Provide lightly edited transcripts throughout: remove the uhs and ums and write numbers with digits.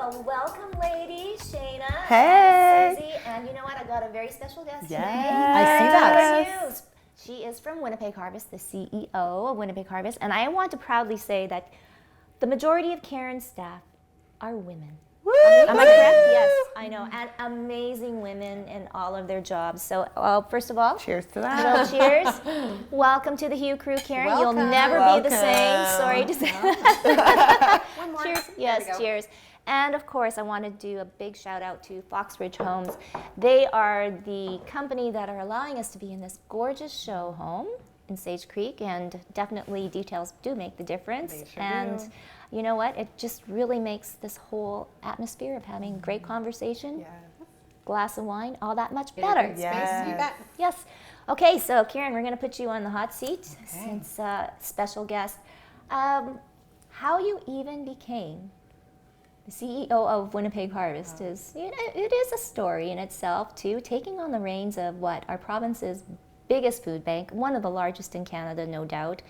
Well, welcome, ladies. Shayna, Hey. and Susie, and you know what? I got a very special guest today. I see that. Keren Taylor-Hughes. She is from Winnipeg Harvest, the CEO of Winnipeg Harvest, and I want to proudly say that the majority of Keren's staff are women. Woo! Am I correct? Yes, I know, and amazing women in all of their jobs. So, first of all, Cheers to that. well, cheers. Welcome to the Hue Crew, Keren. Welcome. You'll never be the same. Sorry to say. One more. Cheers. There Yes, we go. cheers. And of course, I want to do a big shout out to Fox Ridge Homes. They are the company that are allowing us to be in this gorgeous show home in Sage Creek, and definitely details do make the difference. They sure and do. you know what? It just really makes this whole atmosphere of having great conversation, Yeah. glass of wine, all that much better. Space, you bet. Yes. Okay, so Keren, we're going to put you on the hot seat since special guest. How you even became the CEO of Winnipeg Harvest is, you know, it is a story in itself too. Taking on the reins of what our province's biggest food bank, one of the largest in Canada, no doubt.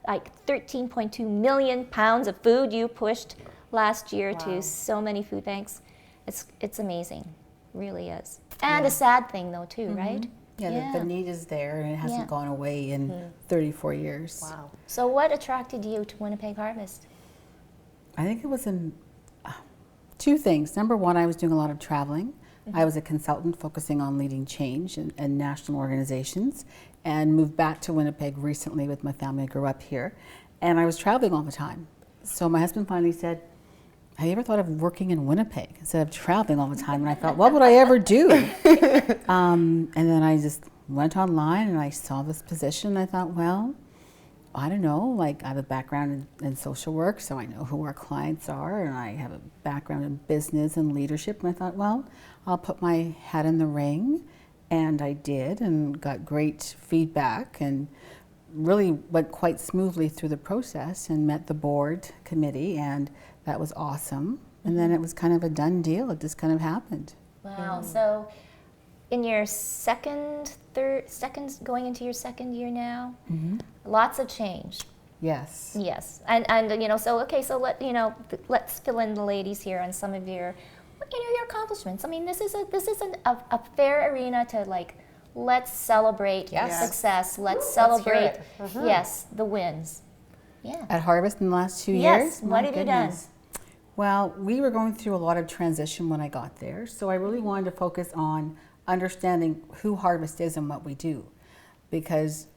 Like 13.2 million pounds of food you pushed last year to so many food banks. It's amazing, really is. And a sad thing though too, right? Yeah, the need is there and it hasn't Yeah. gone away in 34 years. Wow. So what attracted you to Winnipeg Harvest? I think it was two things. Number one, I was doing a lot of traveling. I was a consultant focusing on leading change in national organizations, and moved back to Winnipeg recently with my family. I grew up here, and I was traveling all the time. So my husband finally said, have you ever thought of working in Winnipeg instead of traveling all the time? And I thought, what would I ever do? And then I just went online and I saw this position and I thought, well, I don't know, like I have a background in social work, so I know who our clients are, and I have a background in business and leadership, and I thought, well, I'll put my hat in the ring, and I did, and got great feedback, and really went quite smoothly through the process, and met the board committee, and that was awesome, and then it was kind of a done deal. It just kind of happened. Wow. So in your going into your second year now, lots of change. Yes. Yes, and you know, so okay, so let's fill in the ladies here on some of your, your accomplishments. I mean, this is a fair arena to let's celebrate success. Let's celebrate, Let's hear it. yes, the wins. Yeah. At Harvest in the last 2 years? Yes. My What have you done? goodness. Well, we were going through a lot of transition when I got there, so I really wanted to focus on understanding who Harvest is and what we do. Because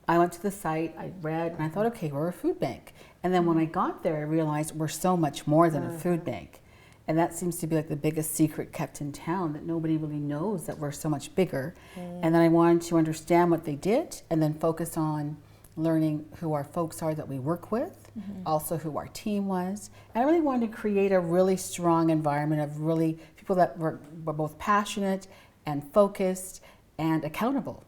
I went to the site, I read, and I thought, okay, we're a food bank. And then when I got there, I realized we're so much more than a food bank. And that seems to be like the biggest secret kept in town, that nobody really knows that we're so much bigger. And then I wanted to understand what they did and then focus on learning who our folks are that we work with, also who our team was. And I really wanted to create a really strong environment of really people that were both passionate and focused and accountable,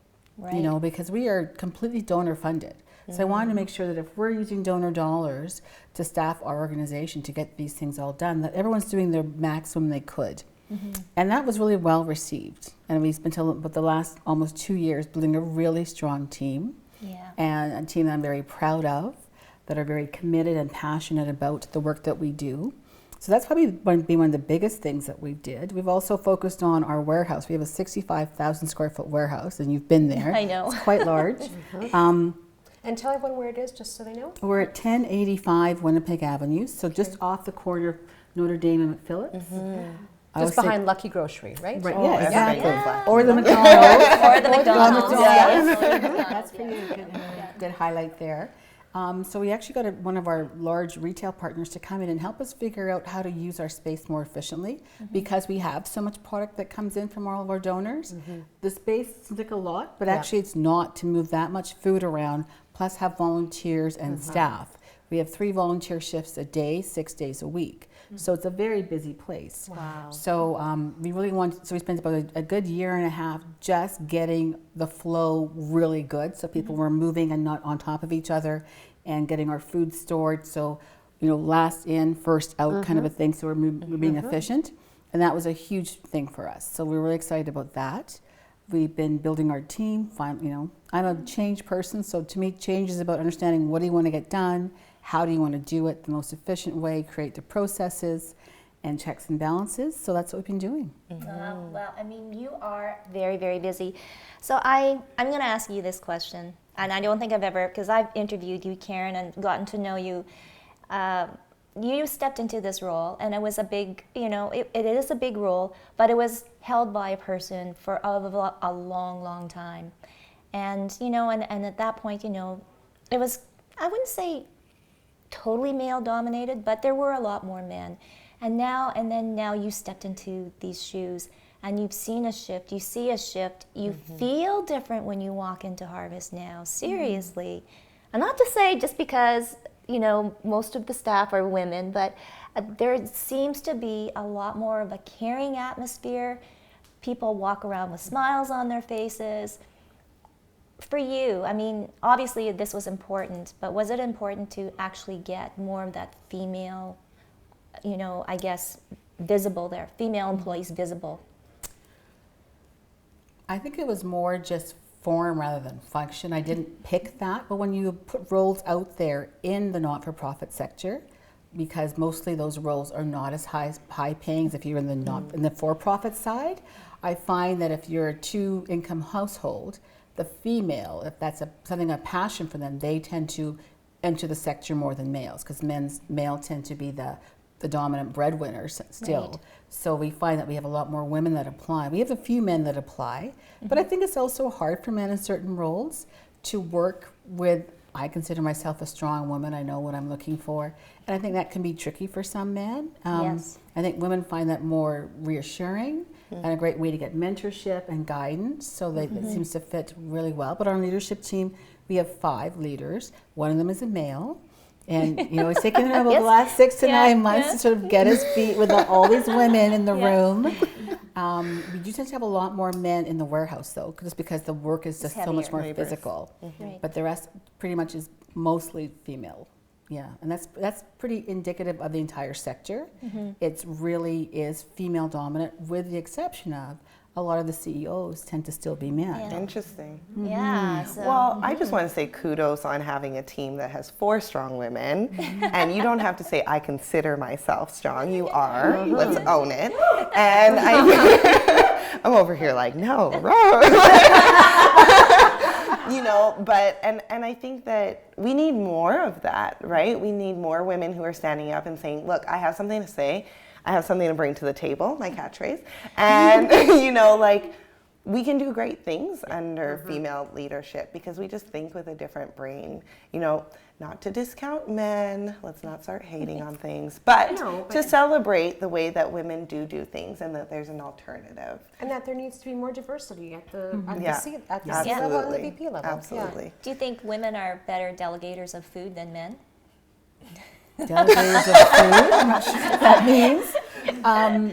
you know, because we are completely donor funded. So I wanted to make sure that if we're using donor dollars to staff our organization to get these things all done, that everyone's doing their maximum they could. And that was really well received. And we spent about the last almost 2 years building a really strong team. Yeah. And a team that I'm very proud of, that are very committed and passionate about the work that we do. So that's probably been one of the biggest things that we did. We've also focused on our warehouse. We have a 65,000 square foot warehouse, and you've been there. I know. It's quite large. And tell everyone where it is, just so they know. We're at 1085 Winnipeg Avenue, so just off the corner of Notre Dame and McPhillips. I Just would say- behind Lucky Grocery, right? Right, Oh, yeah, everybody exactly. knows that. Or the McDonald's. Or the McDonald's. That's pretty good highlight there. So we actually got one of our large retail partners to come in and help us figure out how to use our space more efficiently, because we have so much product that comes in from all of our donors. The space seems like a lot, but actually it's not to move that much food around, plus have volunteers and staff. We have 3 volunteer shifts a day, 6 days a week. So it's a very busy place. Wow. So we really wanted, so we spent about a good year and a half just getting the flow really good, so people were moving and not on top of each other, and getting our food stored. So, you know, last in, first out kind of a thing. So we're being efficient, and that was a huge thing for us. So we're really excited about that. We've been building our team. You know, I'm a change person, so to me, change is about understanding what do you want to get done, how do you want to do it the most efficient way, create the processes, and checks and balances. So that's what we've been doing. Well, I mean, you are very, very busy. So I'm going to ask you this question, and I don't think I've ever, because I've interviewed you, Keren, and gotten to know you. You stepped into this role, and it was a big, it is a big role, but it was held by a person for a long, long time. And, and at that point, it was, I wouldn't say totally male dominated, but there were a lot more men. And now you stepped into these shoes, and you've seen a shift, you see a shift, you feel different when you walk into Harvest now, seriously. And not to say just because, most of the staff are women, but there seems to be a lot more of a caring atmosphere. People walk around with smiles on their faces. For you, I mean, obviously this was important, but was it important to actually get more of that female, I guess, visible there, female employees visible? I think it was more just form rather than function. I didn't pick that, but when you put roles out there in the not-for-profit sector, because mostly those roles are not as high paying as if you're in the for-profit side, I find that if you're a two-income household, the female, if that's a passion for them, they tend to enter the sector more than males, because male tend to be the dominant breadwinners still. Right. So we find that we have a lot more women that apply. We have a few men that apply, but I think it's also hard for men in certain roles to work with. I consider myself a strong woman. I know what I'm looking for, and I think that can be tricky for some men. Yes. I think women find that more reassuring and a great way to get mentorship and guidance. So it seems to fit really well. But our leadership team, we have 5 leaders. One of them is a male. And, it's taken him about the last 6 to 9 months to sort of get his feet with all these women in the room. We do tend to have a lot more men in the warehouse, though, just because the work is just so much more physical. Right. But the rest pretty much is mostly female. Yeah, and that's pretty indicative of the entire sector. It really is female dominant, with the exception of a lot of the CEOs tend to still be men. Yeah. Interesting. Yeah. So, Well, I just want to say kudos on having a team that has 4 strong women. And you don't have to say, I consider myself strong. You are. Let's own it. And I'm over here like, no, wrong. But I think that we need more of that, right? We need more women who are standing up and saying, look, I have something to say. I have something to bring to the table, my catchphrase. And, we can do great things under female leadership because we just think with a different brain. Not to discount men, let's not start hating on things, but to celebrate the way that women do things and that there's an alternative. And that there needs to be more diversity at the C level and the VP level. Absolutely. Yeah. do you think women are better delegators of food than men? Delegators of food, I'm not sure what that means.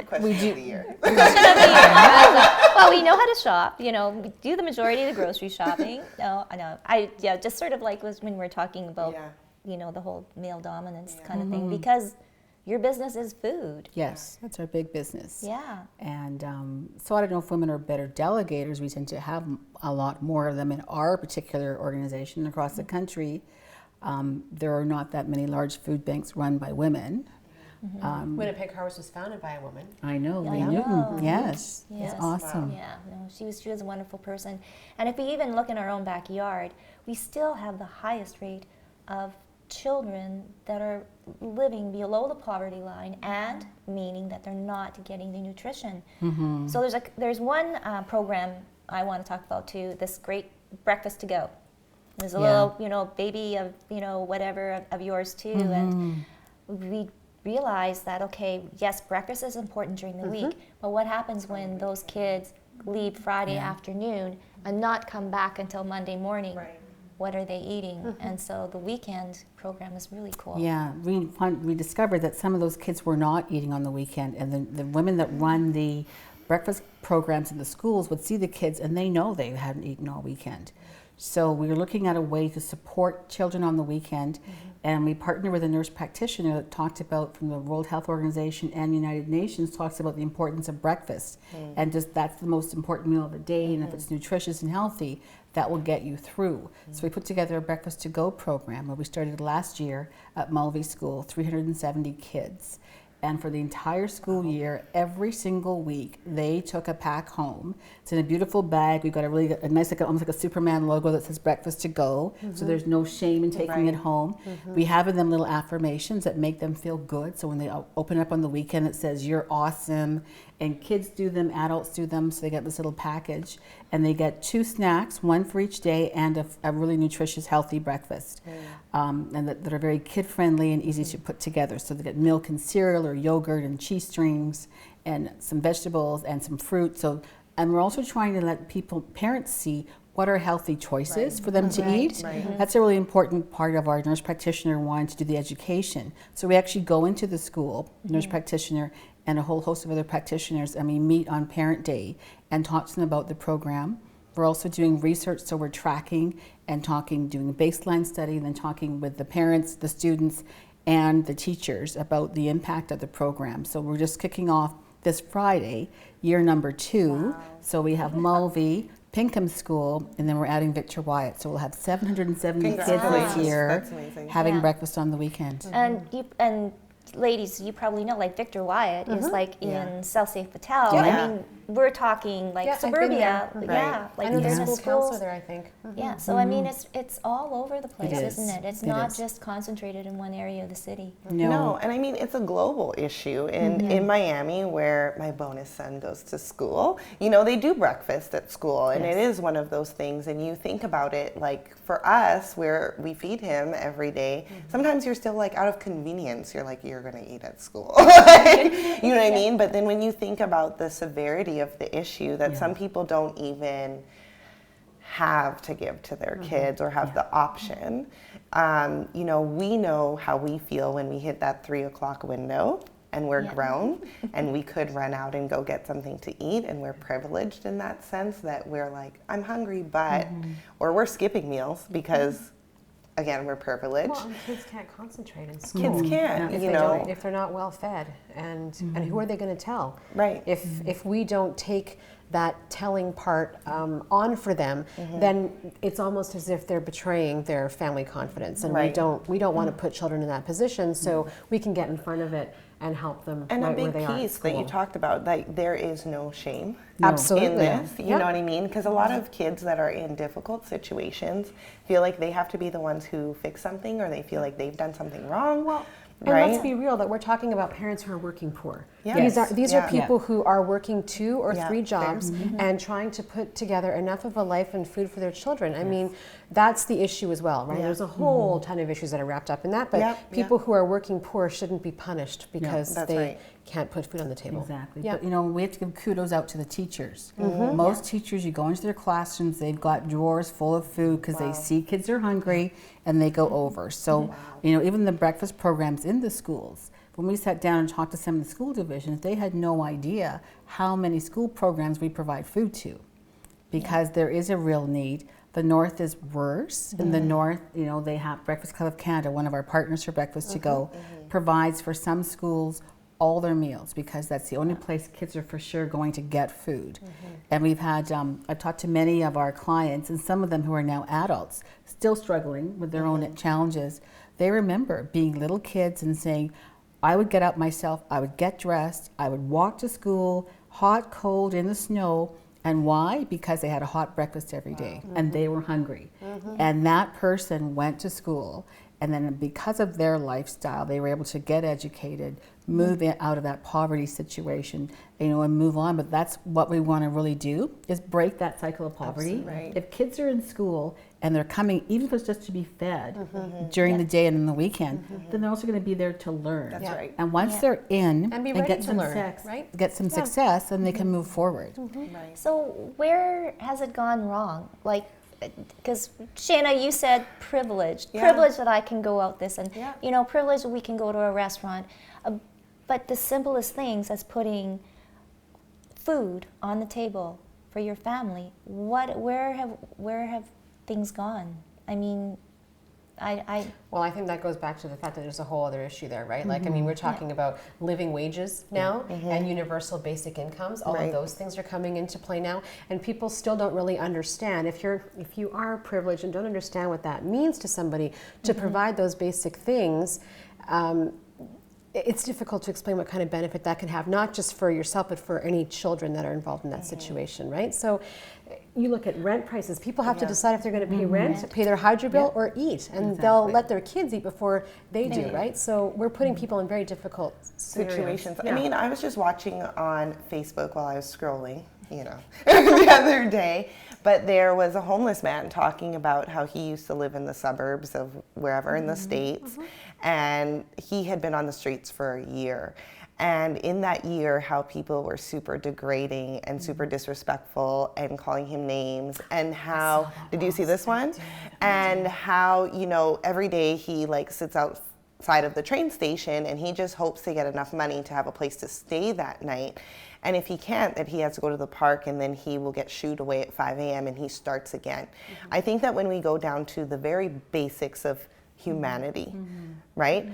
Question of the year. Well, we know how to shop. We do the majority of the grocery shopping. No, I know. Just sort of like when we're talking about, the whole male dominance kind of thing, because your business is food. Yes, that's our big business. Yeah. And so I don't know if women are better delegators. We tend to have a lot more of them in our particular organization across the country. There are not that many large food banks run by women. Winnipeg Harvest was founded by a woman. I know, Lee I Newton. know. Yes, Yes. it's awesome. Yeah, no, she was a wonderful person. And if we even look in our own backyard, we still have the highest rate of children that are living below the poverty line, and meaning that they're not getting the nutrition. So there's one program I want to talk about too, this great breakfast to go. There's a little, baby of, whatever of yours too. And we realized that, okay, yes, breakfast is important during the week, but what happens when those kids leave Friday afternoon and not come back until Monday morning? Right. What are they eating? And so the weekend program is really cool. Yeah, we discovered that some of those kids were not eating on the weekend, and the women that run the breakfast programs in the schools would see the kids, and they know they hadn't eaten all weekend. So we were looking at a way to support children on the weekend, and we partnered with a nurse practitioner that talked about, from the World Health Organization and United Nations, talks about the importance of breakfast, and just that's the most important meal of the day, and if it's nutritious and healthy, that will get you through. So we put together a breakfast to go program where we started last year at Mulvey School, 370 kids. And for the entire school year, every single week, they took a pack home. It's in a beautiful bag. We've got a nice, almost like a Superman logo that says breakfast to go. So there's no shame in taking it home. We have in them little affirmations that make them feel good. So when they open up on the weekend, it says, "You're awesome." And kids do them, adults do them. So they get this little package. And they get 2 snacks, 1 for each day, and a really nutritious, healthy breakfast. And that are very kid-friendly and easy to put together. So they get milk and cereal or yogurt and cheese strings and some vegetables and some fruit. So, and we're also trying to let parents see what are healthy choices for them to eat. That's a really important part of our nurse practitioner wanting to do the education. So we actually go into the school, nurse practitioner, and a whole host of other practitioners, and we meet on Parent Day and talk to them about the program. We're also doing research, so we're tracking and doing a baseline study, and then talking with the parents, the students, and the teachers about the impact of the program. So we're just kicking off this Friday, year number 2. So we have Mulvey, Pinkham School, and then we're adding Victor Wyatt. So we'll have 770 kids this year having breakfast on the weekend. And ladies, you probably know, like Victor Wyatt is like in South St. Patel. I mean, we're talking like suburbia. Like I know there's a schools. school counselor there, I think. Yeah, so I mean, it's all over the place, isn't it? It's It not is. just concentrated in one area of the city. No, and I mean, it's a global issue. In Miami, where my bonus son goes to school, you know, they do breakfast at school, and it is one of those things. And you think about it, like for us, where we feed him every day, sometimes you're still like out of convenience, you're like, you're going to eat at school. You know what I mean? But then when you think about the severity of the issue, that some people don't even have to give to their kids or have the option. You know, we know how we feel when we hit that 3 o'clock window and we're grown and we could run out and go get something to eat, and we're privileged in that sense that we're like, I'm hungry, but, or we're skipping meals because again, we're privileged. Well, and kids can't concentrate in school. Kids can't, if you they know. don't, if they're not well fed, and who are they going to tell? Right. If we don't take that telling part on for them, then it's almost as if they're betraying their family confidence, and we don't want to put children in that position. So we can get in front of it and help them And right a where big they are at piece that you school. talked about, like there is no shame Absolutely. in this. You know what I mean? Because a lot of kids that are in difficult situations feel like they have to be the ones who fix something, or they feel like they've done something wrong. Well, right? and let's be real, that we're talking about parents who are working poor. Yes. These are people who are working 2 or 3 jobs fair. and trying to put together enough of a life and food for their children. I mean, that's the issue as well, right? There's a whole ton of issues that are wrapped up in that, but people who are working poor shouldn't be punished because they can't put food on the table. Exactly. But you know, we have to give kudos out to the teachers. Most teachers, you go into their classrooms, they've got drawers full of food because they see kids are hungry and they go over. So, you know, even the breakfast programs in the schools, when we sat down and talked to some of the school divisions, they had no idea how many school programs we provide food to, because there is a real need. The North is worse. In the North, you know, they have Breakfast Club of Canada, one of our partners for Breakfast to Go, provides for some schools all their meals, because that's the only place kids are for sure going to get food. And we've had, I've talked to many of our clients, and some of them who are now adults, still struggling with their own challenges. They remember being little kids and saying, I would get up myself, I would get dressed, I would walk to school, hot, cold, in the snow. And why? Because they had a hot breakfast every day and they were hungry. And that person went to school, and then because of their lifestyle, they were able to get educated, move out of that poverty situation, you know, and move on. But that's what we want to really do, is break that cycle of poverty. If kids are in school and they're coming, even if it's just to be fed during the day and in the weekend, then they're also going to be there to learn. That's right. And once they're in And be and ready get to some learn, right? get some success, then they can move forward. Right. So where has it gone wrong? Like, because Shanna, you said privileged. Privileged that I can go out this, and you know, privileged that we can go to a restaurant. But the simplest things, as putting food on the table for your family, where have things gone? I mean, Well, I think that goes back to the fact that there's a whole other issue there, right? Like, I mean, we're talking about living wages now and universal basic incomes. All of those things are coming into play now, and people still don't really understand. If you are privileged and don't understand what that means to somebody, to provide those basic things, it's difficult to explain what kind of benefit that can have, not just for yourself, but for any children that are involved in that situation, right? So you look at rent prices. People have to decide if they're going to pay rent, pay their hydro bill, or eat. And they'll let their kids eat before they do, right? So we're putting people in very difficult situations. I mean, I was just watching on Facebook while I was scrolling, the other day, but there was a homeless man talking about how he used to live in the suburbs of wherever in the States, and he had been on the streets for a year. And in that year, how people were super degrading and super disrespectful and calling him names, and how, did you see this one? And how, every day he sits outside of the train station and he just hopes to get enough money to have a place to stay that night. And if he can't, that he has to go to the park, and then he will get shooed away at 5 a.m. and he starts again. I think that when we go down to the very basics of humanity, right?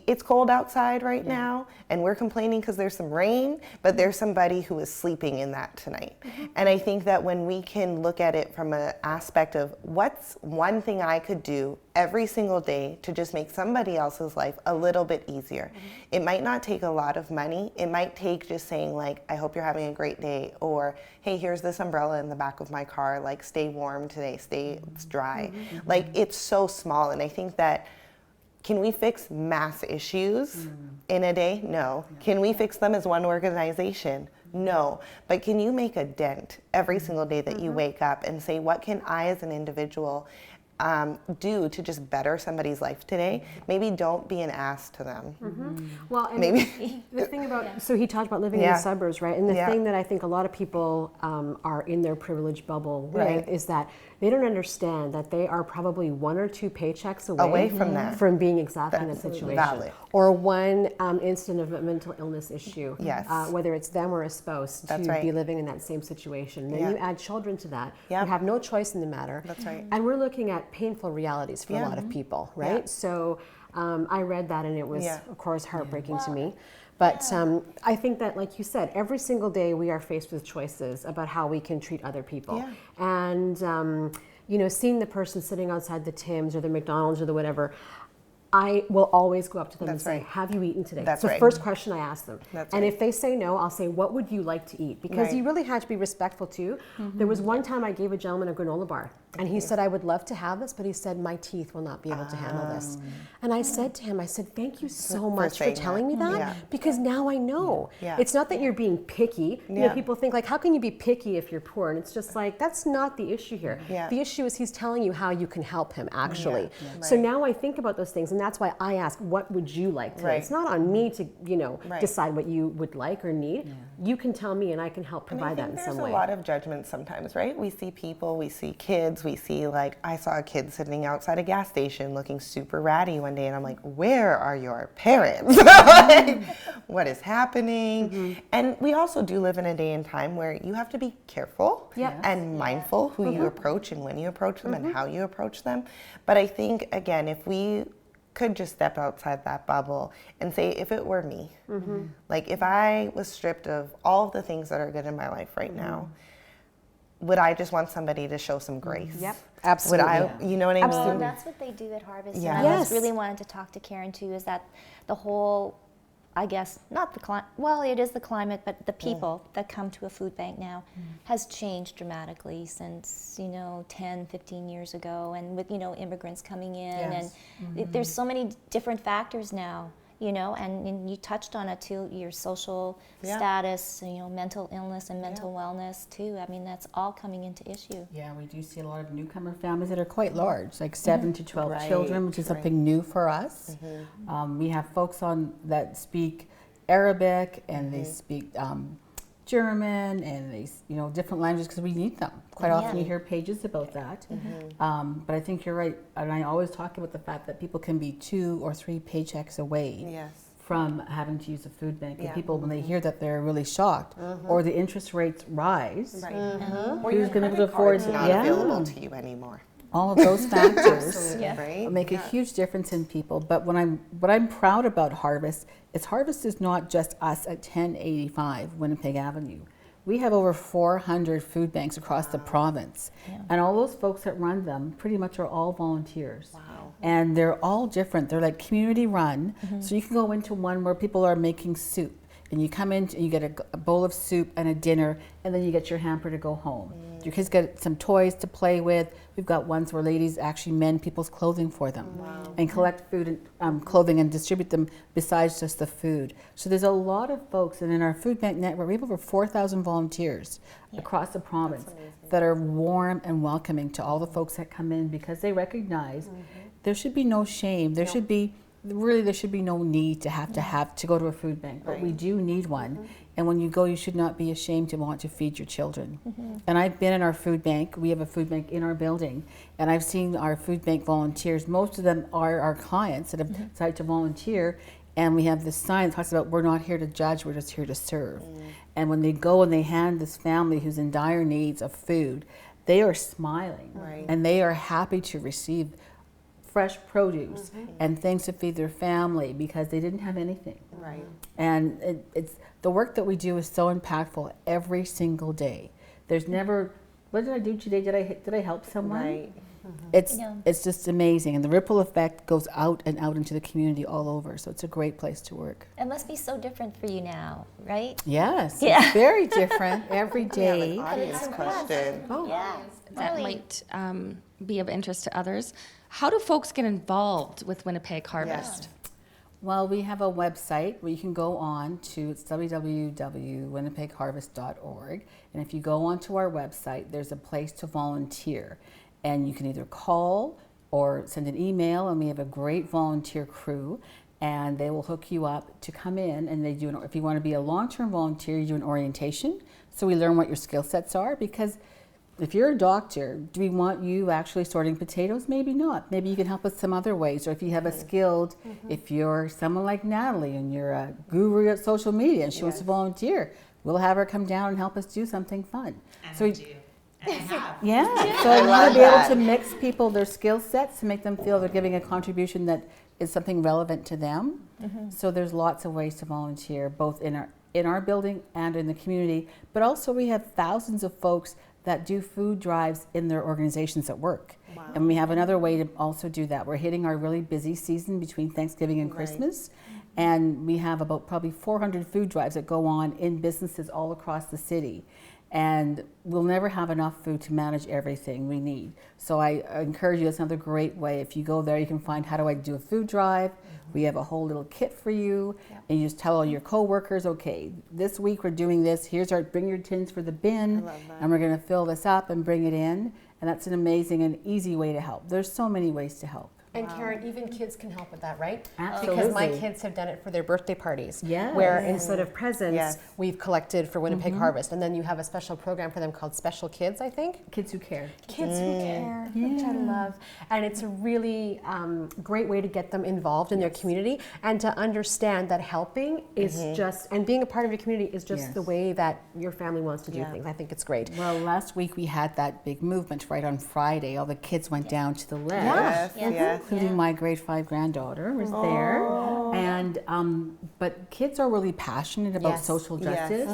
It's cold outside right now, and we're complaining because there's some rain, but there's somebody who is sleeping in that tonight. And I think that when we can look at it from an aspect of what's one thing I could do every single day to just make somebody else's life a little bit easier. It might not take a lot of money. It might take just saying I hope you're having a great day, or hey, here's this umbrella in the back of my car, stay warm today, it's dry. It's so small, and I think that can we fix mass issues in a day? No. Can we fix them as one organization? No. But can you make a dent every single day that you wake up and say, what can I as an individual do to just better somebody's life today? Maybe don't be an ass to them. Well, and maybe the thing about, so he talked about living in the suburbs, right? And the thing that I think a lot of people are in their privilege bubble with is that they don't understand that they are probably 1 or 2 paychecks away from that, from being exactly in that situation. Valid. Or one incident of a mental illness issue, whether it's them or a spouse, to be living in that same situation. Then you add children to that, you have no choice in the matter. That's right. And we're looking at painful realities for a lot of people, right? So I read that, and it was, of course, heartbreaking to me. But I think that, like you said, every single day we are faced with choices about how we can treat other people. And, seeing the person sitting outside the Tim's or the McDonald's or the whatever, I will always go up to them and say, have you eaten today? That's the first question I ask them. And if they say no, I'll say, what would you like to eat? Because you really had to be respectful too. There was one time I gave a gentleman a granola bar, and he said, I would love to have this, but he said, my teeth will not be able to handle this. And I said to him, thank you so much for telling me that, because now I know. It's not that you're being picky. People think how can you be picky if you're poor? And it's just that's not the issue here. The issue is he's telling you how you can help him actually. So now I think about those things, and that's why I ask, what would you like today? It's not on me to, decide what you would like or need. You can tell me, and I can help provide that in some way. There's a lot of judgment sometimes, right? We see people, we see kids, we see I saw a kid sitting outside a gas station looking super ratty one day, and I'm like, where are your parents? What is happening? And we also do live in a day and time where you have to be careful and mindful who you approach and when you approach them and how you approach them. But I think, again, if we could just step outside that bubble and say, if it were me, if I was stripped of all the things that are good in my life right now, would I just want somebody to show some grace? Yep, absolutely. Would I, you know what I mean? Well, that's what they do at Harvest. And I just really wanted to talk to Keren too, is that the whole, I guess, not the climate, well, it is the climate, but the people that come to a food bank now has changed dramatically since, 10, 15 years ago, and with, immigrants coming in, and there's so many different factors now. And you touched on it too, your social status, mental illness and mental wellness too. I mean, that's all coming into issue. Yeah, we do see a lot of newcomer families that are quite large, 7 to 12 children, which is something new for us. We have folks on that speak Arabic, and they speak German, and they, different languages, because we need them. Quite often you hear pages about that. But I think you're right, and I always talk about the fact that people can be 2 or 3 paychecks away from having to use a food bank. And people, when they hear that, they're really shocked, or the interest rates rise. Or who's going to be able to afford it? Not available to you anymore. All of those factors make a huge difference in people. But what I'm proud about Harvest is not just us at 1085 Winnipeg Avenue. We have over 400 food banks across the province. And all those folks that run them pretty much are all volunteers. And they're all different. They're like community run. So you can go into one where people are making soup, and you come in and you get a bowl of soup and a dinner, and then you get your hamper to go home. Your kids get some toys to play with. We've got ones where ladies actually mend people's clothing for them and collect food and clothing and distribute them besides just the food. So there's a lot of folks, and in our food bank network, we have over 4,000 volunteers across the province that are warm and welcoming to all the folks that come in, because they recognize there should be no shame. There should be no need to have to go to a food bank, but we do need one. And when you go, you should not be ashamed to want to feed your children. And I've been in our food bank. We have a food bank in our building, and I've seen our food bank volunteers. Most of them are our clients that have decided to volunteer, and we have this sign that talks about, we're not here to judge, we're just here to serve. And when they go and they hand this family who's in dire needs of food, they are smiling, and they are happy to receive fresh produce and things to feed their family, because they didn't have anything. And it's the work that we do is so impactful every single day. There's never, what did I do today? Did I help someone? It's just amazing, and the ripple effect goes out and out into the community all over. So it's a great place to work. It must be so different for you now, right? Yes, it's very different every day. Audience question. That might be of interest to others. How do folks get involved with Winnipeg Harvest? Well, we have a website where you can go on to, it's www.winnipegharvest.org. And if you go onto our website, there's a place to volunteer. And you can either call or send an email, and we have a great volunteer crew, and they will hook you up to come in. And they do, if you want to be a long-term volunteer, you do an orientation. So we learn what your skill sets are, because if you're a doctor, do we want you actually sorting potatoes? Maybe not. Maybe you can help us some other ways. Or if you have a skilled, if you're someone like Natalie and you're a guru at social media and she wants to volunteer, we'll have her come down and help us do something fun. And so I do. And I have. Yeah, so I want to be able to mix people, their skill sets, to make them feel they're giving a contribution that is something relevant to them. So there's lots of ways to volunteer, both in our building and in the community. But also we have thousands of folks that do food drives in their organizations at work. And we have another way to also do that. We're hitting our really busy season between Thanksgiving and Christmas. And we have about probably 400 food drives that go on in businesses all across the city. And we'll never have enough food to manage everything we need. So I encourage you, that's another great way. If you go there, you can find, how do I do a food drive? We have a whole little kit for you. And you just tell all your coworkers, okay, this week we're doing this. Here's bring your tins for the bin. And we're gonna fill this up and bring it in. And that's an amazing and easy way to help. There's so many ways to help. And Keren, even kids can help with that, right? Absolutely. Because my kids have done it for their birthday parties. Yes. Where instead of presents, we've collected for Winnipeg Harvest. And then you have a special program for them called Special Kids, I think. Kids Who Care. Kids Who Care, which I love. And it's a really great way to get them involved in their community and to understand that helping is just, and being a part of your community is just the way that your family wants to do things. I think it's great. Well, last week we had that big movement right on Friday. All the kids went down to the left. Including my grade 5 granddaughter was there. And but kids are really passionate about social justice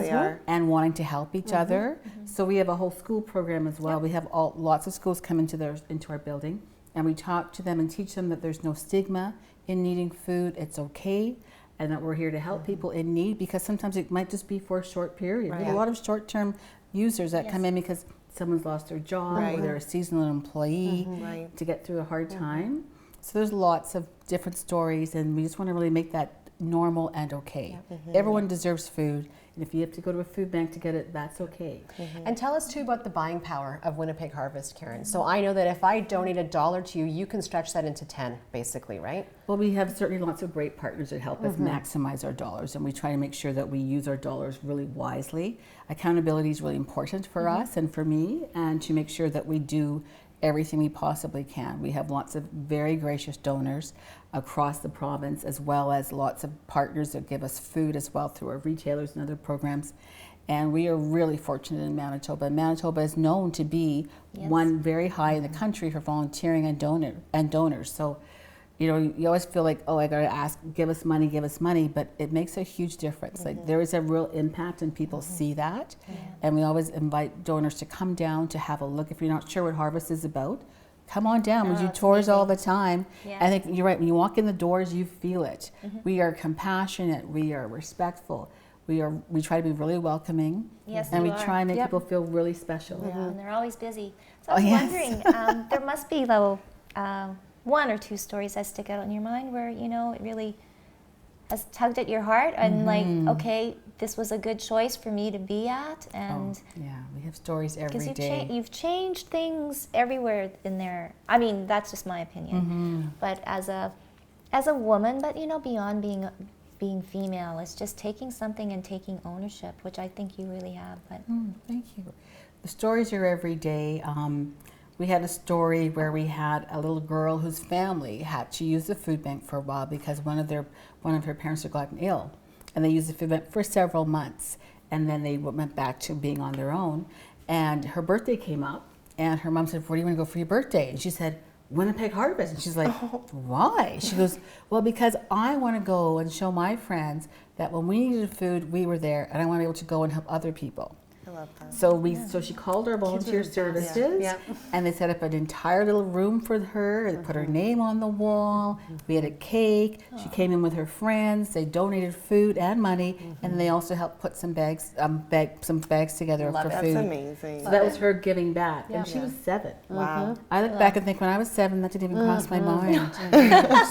and wanting to help each other. So we have a whole school program as well. We have lots of schools come into our building, and we talk to them and teach them that there's no stigma in needing food. It's okay, and that we're here to help people in need, because sometimes it might just be for a short period. We have a lot of short-term users that come in because someone's lost their job or they're a seasonal employee to get through a hard time. So there's lots of different stories, and we just want to really make that normal and okay. Everyone deserves food, and if you have to go to a food bank to get it, that's okay. And tell us too about the buying power of Winnipeg Harvest, Keren. So I know that if I donate $1 to you, you can stretch that into 10, basically, right? Well, we have certainly lots of great partners that help us maximize our dollars, and we try to make sure that we use our dollars really wisely. Accountability is really important for us and for me, and to make sure that we do everything we possibly can. We have lots of very gracious donors across the province, as well as lots of partners that give us food as well through our retailers and other programs. And we are really fortunate in Manitoba. Manitoba is known to be one very high in the country for volunteering and donors. So, you know, you always feel like, oh, I gotta ask, give us money, but it makes a huge difference. Like, there is a real impact, and people see that. And we always invite donors to come down to have a look. If you're not sure what Harvest is about, come on down. We do it's tours all amazing. the time. Yeah. I think you're right. When you walk in the doors, you feel it. We are compassionate. We are respectful. We try to be really welcoming. Yes, and you we are. try and make Yep. people feel really special. And they're always busy. So I was yes. wondering, there must be though one or two stories that stick out in your mind where it really has tugged at your heart and like, okay, this was a good choice for me to be at, and Yeah, we have stories every because day. you've changed things everywhere in there. I mean, that's just my opinion. But as a woman, but beyond being female, it's just taking something and taking ownership, which I think you really have. But Thank you. The stories are every day. We had a story where we had a little girl whose family had to use the food bank for a while because one of her parents had gotten ill, and they used the food bank for several months, and then they went back to being on their own. And her birthday came up, and her mom said, "Where do you want to go for your birthday?" And she said, "Winnipeg Harvest." And she's like, "Why?" She goes, "Well, because I want to go and show my friends that when we needed food, we were there, and I want to be able to go and help other people." I love that. So she called our volunteer services, Yeah. and they set up an entire little room for her. They put her name on the wall. We had a cake. She came in with her friends. They donated food and money, and they also helped put some bags together for That's food. amazing. So that was her giving back, and she was 7. Wow. I look back and think when I was 7, that didn't even cross my mind.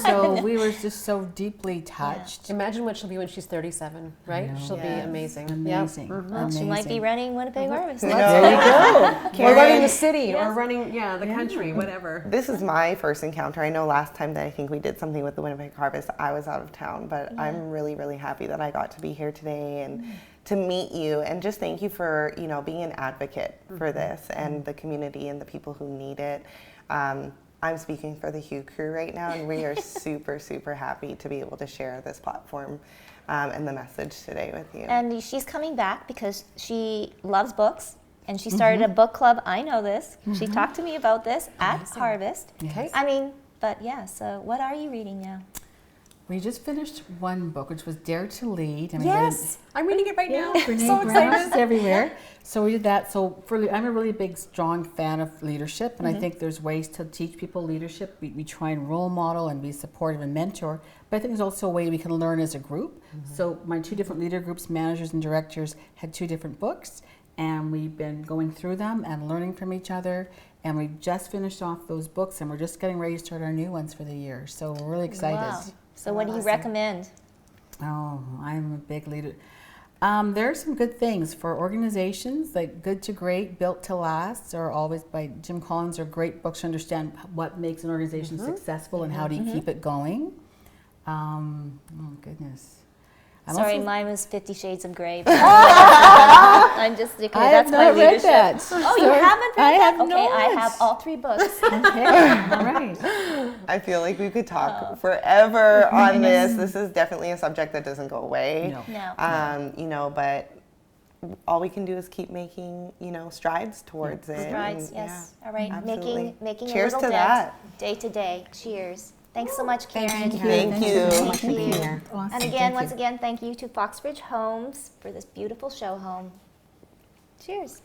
So we were just so deeply touched. Imagine what she'll be when she's 37, right? know. She'll be Yes. amazing. Amazing. well, she might be running Winnipeg Harvest. There you go. Or running the city, or running, the country, whatever. This is my first encounter. I know last time that I think we did something with the Winnipeg Harvest, I was out of town, but I'm really, really happy that I got to be here today and to meet you, and just thank you for, being an advocate for this and the community and the people who need it. I'm speaking for the Hue Crew right now, and we are super, super happy to be able to share this platform and the message today with you. And she's coming back because she loves books, and she started a book club. I know this. She talked to me about this at Harvest. Okay. I mean, but yeah, so what are you reading now? We just finished one book, which was Dare to Lead. And Yes, I'm reading it right now. Renee So excited. Brown's everywhere. So we did that. So I'm a really big, strong fan of leadership, and I think there's ways to teach people leadership. We try and role model and be supportive and mentor, but I think there's also a way we can learn as a group. So my 2 different leader groups, managers and directors, had 2 different books, and we've been going through them and learning from each other. And we've just finished off those books, and we're just getting ready to start our new ones for the year. So we're really excited. Wow. So what do you recommend? Oh, I'm a big leader. There are some good things for organizations, like Good to Great, Built to Last, are always by Jim Collins, are great books to understand what makes an organization successful and how do you keep it going. Oh, goodness. Sorry, mine was 50 Shades of Grey. I'm just kidding. I That's have my not read leadership. that. Oh, you haven't read I that? have Okay, I not. have all 3 books. Okay, all right. I feel like we could talk forever on this. This is definitely a subject that doesn't go away. No. But all we can do is keep making, strides towards it. Strides, and, yes. All right, absolutely. making Cheers a little to dent that. day to day. Cheers. Thanks so much, Karen. Thank you. Thank for you. being here. And Awesome, again, thank once you. again, thank you to Foxbridge Homes for this beautiful show home. Cheers.